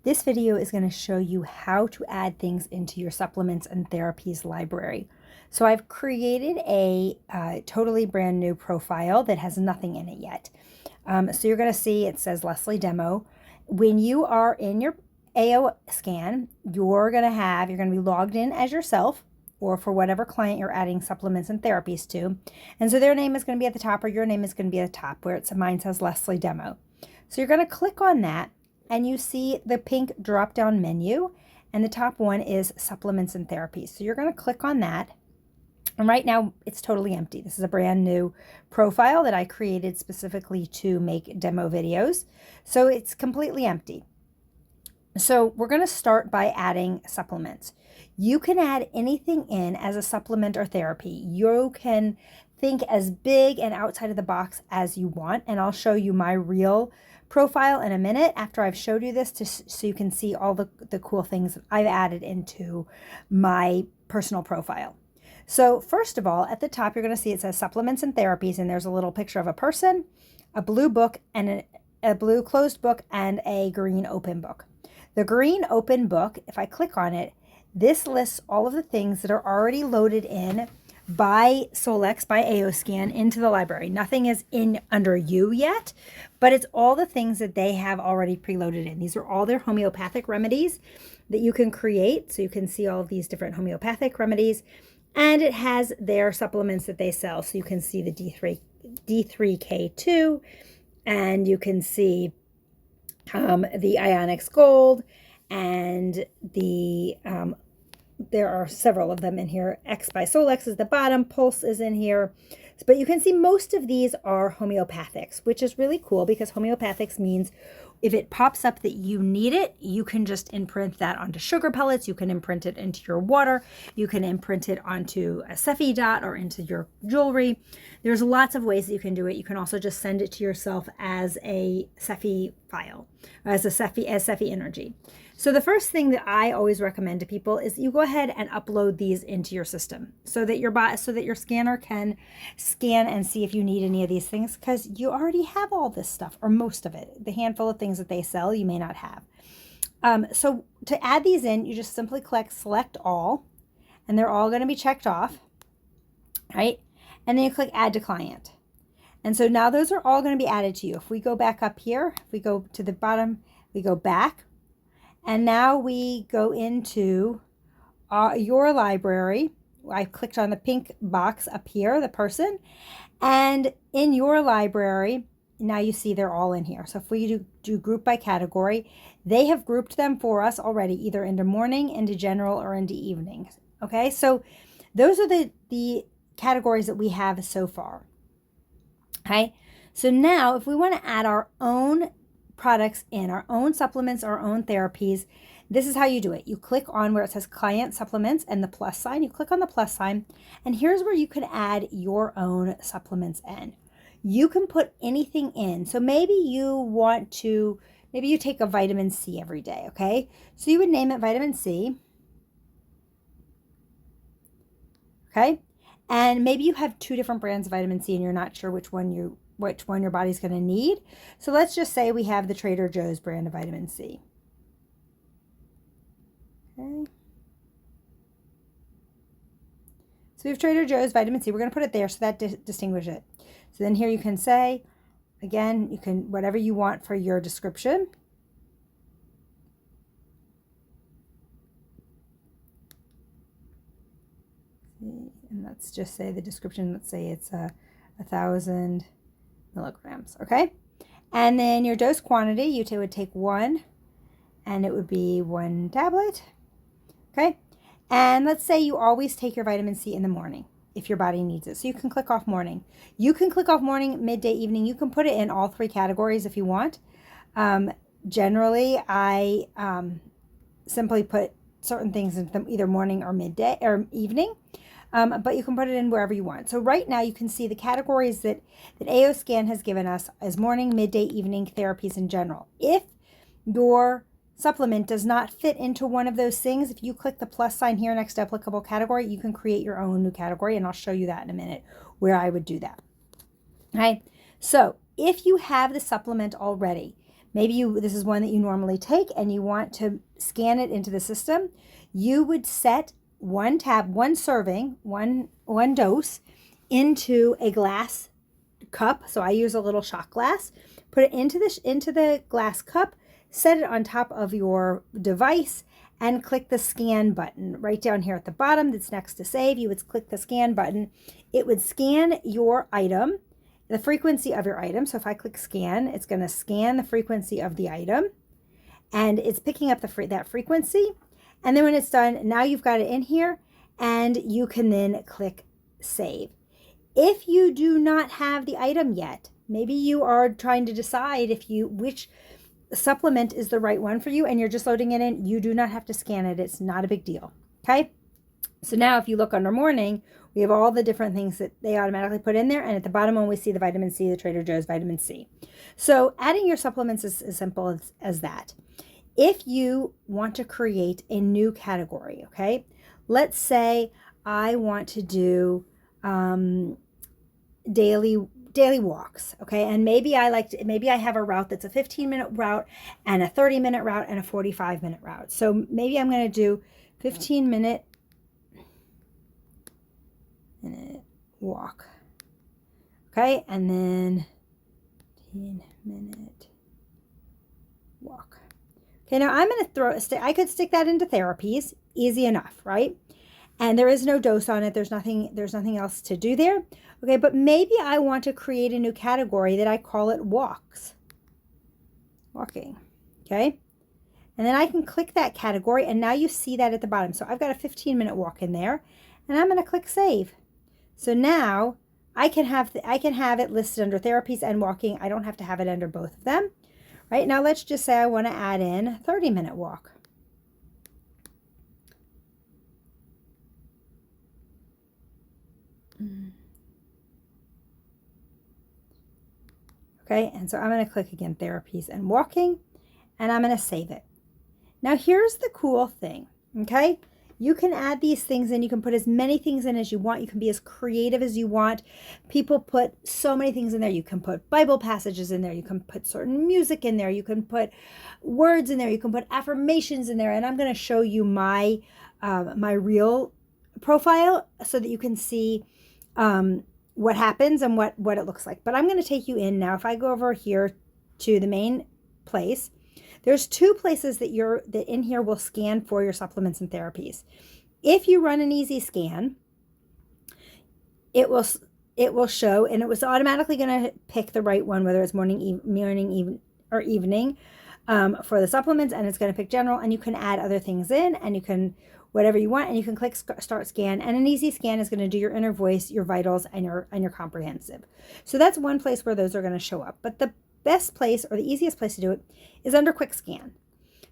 This video is going to show you how to add things into your supplements and therapies library. So I've created a totally brand new profile that has nothing in it yet. So you're going to see it says Leslie Demo. When you are in your AoScan, you're going to be logged in as yourself or for whatever client you're adding supplements and therapies to. And so their name is going to be at the top, or your name is going to be at the top, where mine says Leslie Demo. So you're going to click on that, and you see the pink drop-down menu, and the top one is supplements and therapies. So you're going to click on that. And right now it's totally empty. This is a brand new profile that I created specifically to make demo videos. So it's completely empty. So we're going to start by adding supplements. You can add anything in as a supplement or therapy. You can think as big and outside of the box as you want. And I'll show you my real profile in a minute after I've showed you this, so you can see all the cool things that I've added into my personal profile. So first of all, at the top, you're going to see it says supplements and therapies, and there's a little picture of a person, a blue book, and a blue closed book, and a green open book. The green open book, if I click on it, this lists all of the things that are already loaded in by Solex, by AoScan, into the library. Nothing is in under you yet, but it's all the things that they have already preloaded in. These are all their homeopathic remedies that you can create. So you can see all of these different homeopathic remedies, and it has their supplements that they sell. So you can see the D3K2, and you can see the Ionix Gold, and the there are several of them in here. X by Solex is the bottom, Pulse is in here. But you can see most of these are homeopathics, which is really cool because homeopathics means if it pops up that you need it, you can just imprint that onto sugar pellets. You can imprint it into your water. You can imprint it onto a Cephi dot or into your jewelry. There's lots of ways that you can do it. You can also just send it to yourself as a Cephi file, as Cephi energy. So the first thing that I always recommend to people is you go ahead and upload these into your system so that your scanner can scan and see if you need any of these things, because you already have all this stuff, or most of it. The handful of things that they sell, you may not have. So to add these in, you just simply click select all, and they're all going to be checked off, right? And then you click add to client. And so now those are all going to be added to you. If we go back up here, if we go to the bottom, we go back. And now we go into your library. I clicked on the pink box up here, the person. And in your library, now you see they're all in here. So if we do group by category, they have grouped them for us already, either into morning, into general, or into evening. Okay, so those are the categories that we have so far. Okay, so now if we want to add our own products in, our own supplements, our own therapies, this is how you do it. You click on where it says client supplements and the plus sign. You click on the plus sign, and here's where you can add your own supplements in. You can put anything in. So maybe you take a vitamin C every day, okay? So you would name it vitamin C, okay? And maybe you have 2 different brands of vitamin C and you're not sure which one your body's going to need. So let's just say we have the Trader Joe's brand of vitamin C. Okay. So we have Trader Joe's vitamin C. We're going to put it there so that distinguishes it. So then here you can say, again, you can, whatever you want for your description. And let's just say the description, let's say it's 1,000 milligrams, okay? And then your dose quantity, you would take 1, and it would be 1 tablet, okay? And let's say you always take your vitamin C in the morning if your body needs it. So you can click off morning. You can click off morning, midday, evening. You can put it in all 3 categories if you want. Generally, I simply put certain things in them either morning or midday or evening. But you can put it in wherever you want. So right now you can see the categories that AoScan has given us as morning, midday, evening, therapies in general. If your supplement does not fit into one of those things, if you click the plus sign here next to applicable category, you can create your own new category, and I'll show you that in a minute where I would do that. Okay, so if you have the supplement already, maybe this is one that you normally take and you want to scan it into the system, you would set one serving, one dose into a glass cup. So I use a little shot glass, put it into the glass cup, set it on top of your device, and click the scan button right down here at the bottom that's next to save. You would click the scan button. It would scan your item, the frequency of your item. So if I click scan, it's going to scan the frequency of the item, and it's picking up that frequency. And then when it's done, now you've got it in here, and you can then click save. If you do not have the item yet, maybe you are trying to decide which supplement is the right one for you, and you're just loading it in, you do not have to scan it. It's not a big deal. Okay. So now if you look under morning, we have all the different things that they automatically put in there. And at the bottom one, we see the vitamin C, the Trader Joe's vitamin C. So adding your supplements is as simple as that. If you want to create a new category, okay, let's say I want to do daily walks, okay, and maybe I have a route that's a 15-minute route and a 30-minute route and a 45-minute route. So maybe I'm going to do 15-minute walk, okay, and then 15-minute walk. Okay, now I'm going to I could stick that into Therapies, easy enough, right? And there is no dose on it. There's nothing else to do there. Okay, but maybe I want to create a new category that I call it walks. Walking. Okay? And then I can click that category, and now you see that at the bottom. So I've got a 15-minute walk in there, and I'm going to click save. So now I can have it listed under Therapies and walking. I don't have to have it under both of them. Right? Now let's just say I want to add in a 30-minute walk. Okay, and so I'm going to click again, Therapies and walking, and I'm going to save it. Now here's the cool thing, okay? You can add these things in. You can put as many things in as you want. You can be as creative as you want. People put so many things in there. You can put Bible passages in there. You can put certain music in there. You can put words in there. You can put affirmations in there. And I'm going to show you my real profile so that you can see what happens and what it looks like. But I'm going to take you in now. If I go over here to the main place, there's two places that in here will scan for your supplements and therapies. If you run an easy scan, it will show, and it was automatically going to pick the right one, whether it's morning, or evening for the supplements, and it's going to pick general, and you can add other things in, and you can whatever you want, and you can click start scan, and an easy scan is going to do your inner voice, your vitals, and your comprehensive. So that's one place where those are going to show up. But the best place, or the easiest place to do it, is under quick scan.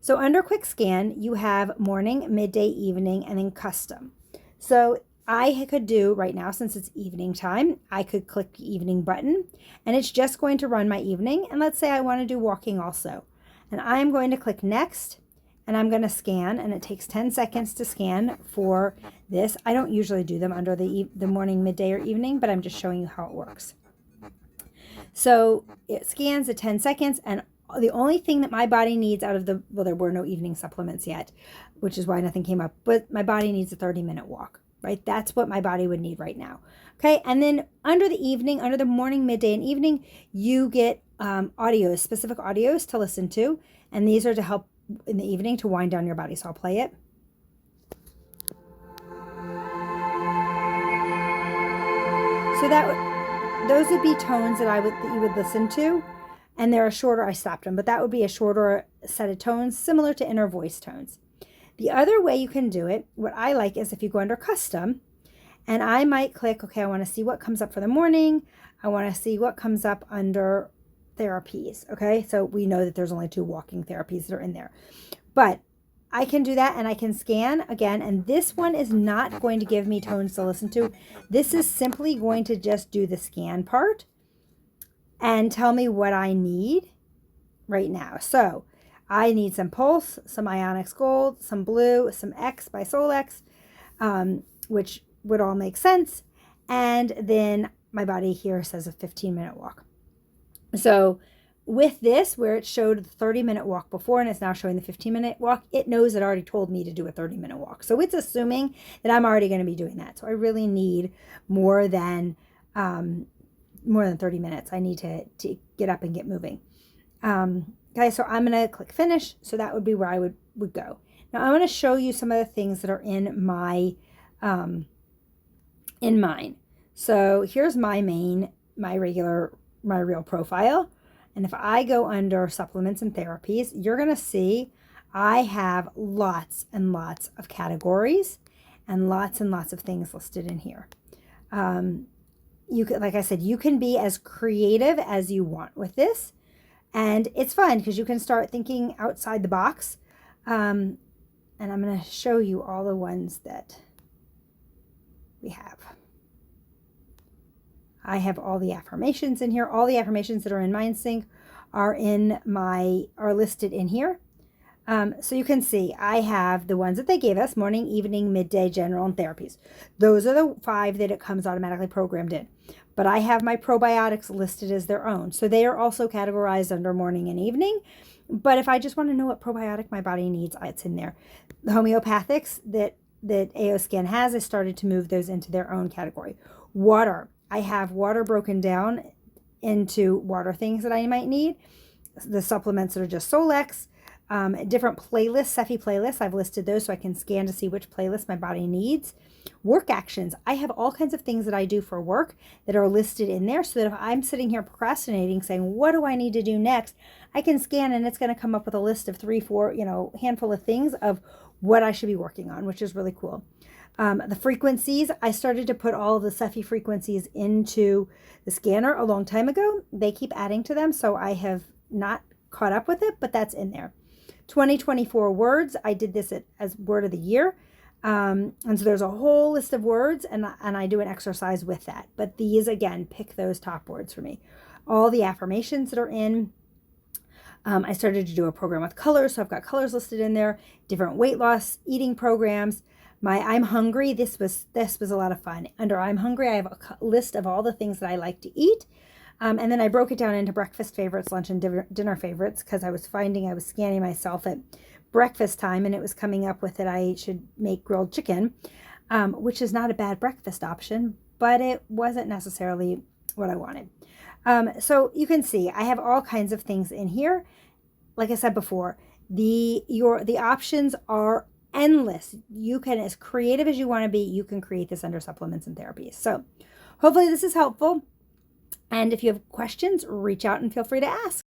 So under quick scan, you have morning, midday, evening, and then custom. So I could do right now, since it's evening time, I could click the evening button, and it's just going to run my evening. And let's say I want to do walking also, and I'm going to click next, and I'm going to scan, and it takes 10 seconds to scan for this. I don't usually do them under the morning, midday, or evening, but I'm just showing you how it works. So it scans at 10 seconds, and the only thing that my body needs out of well, there were no evening supplements yet, which is why nothing came up, but my body needs a 30-minute walk, right? That's what my body would need right now. Okay, and then under the evening, under the morning, midday, and evening, you get audios, specific audios to listen to, and these are to help in the evening to wind down your body. So I'll play it. So those would be tones that you would listen to, and they're shorter. I stopped them, but that would be a shorter set of tones, similar to inner voice tones. The other way you can do it, what I like, is if you go under custom, and I might click, okay, I want to see what comes up for the morning. I want to see what comes up under therapies. Okay, so we know that there's only 2 walking therapies that are in there, but I can do that, and I can scan again, and this one is not going to give me tones to listen to. This is simply going to just do the scan part and tell me what I need right now. So I need some Pulse, some Ionix Gold, some Blue, some X by Solex, which would all make sense, and then my body here says a 15-minute walk. So with this, where it showed the 30-minute walk before and it's now showing the 15-minute walk, it knows it already told me to do a 30-minute walk. So it's assuming that I'm already going to be doing that. So I really need more than 30 minutes. I need to get up and get moving. Okay, so I'm going to click finish. So that would be where I would go. Now I'm going to show you some of the things that are in my in mine. So here's my real profile. And if I go under supplements and therapies, you're going to see I have lots and lots of categories and lots of things listed in here. You can, like I said, you can be as creative as you want with this. And it's fun because you can start thinking outside the box. And I'm going to show you all the ones that we have. I have all the affirmations in here. All the affirmations that are in MindSync are listed in here. So you can see I have the ones that they gave us: morning, evening, midday, general, and therapies. Those are the 5 that it comes automatically programmed in. But I have my probiotics listed as their own. So they are also categorized under morning and evening. But if I just want to know what probiotic my body needs, it's in there. The homeopathics that AoScan has, I started to move those into their own category. Water. I have water broken down into water things that I might need. The supplements that are just Solex. Different playlists, Cephi playlists, I've listed those so I can scan to see which playlist my body needs. Work actions. I have all kinds of things that I do for work that are listed in there so that if I'm sitting here procrastinating saying, what do I need to do next? I can scan and it's going to come up with a list of 3, 4, handful of things of what I should be working on, which is really cool. The frequencies, I started to put all of the Cephi frequencies into the scanner a long time ago. They keep adding to them, so I have not caught up with it, but that's in there. 2024 words, I did this as word of the year. And so there's a whole list of words, and I do an exercise with that. But these, again, pick those top words for me. All the affirmations that are in. I started to do a program with colors, so I've got colors listed in there. Different weight loss, eating programs. My I'm hungry, this was a lot of fun. Under I'm hungry, I have a list of all the things that I like to eat. And then I broke it down into breakfast favorites, lunch and dinner favorites, because I was finding I was scanning myself at breakfast time and it was coming up with that I should make grilled chicken, which is not a bad breakfast option, but it wasn't necessarily what I wanted. So you can see I have all kinds of things in here. Like I said before, the options are endless. You can, as creative as you want to be, you can create this under supplements and therapies. So hopefully this is helpful. And if you have questions, reach out and feel free to ask.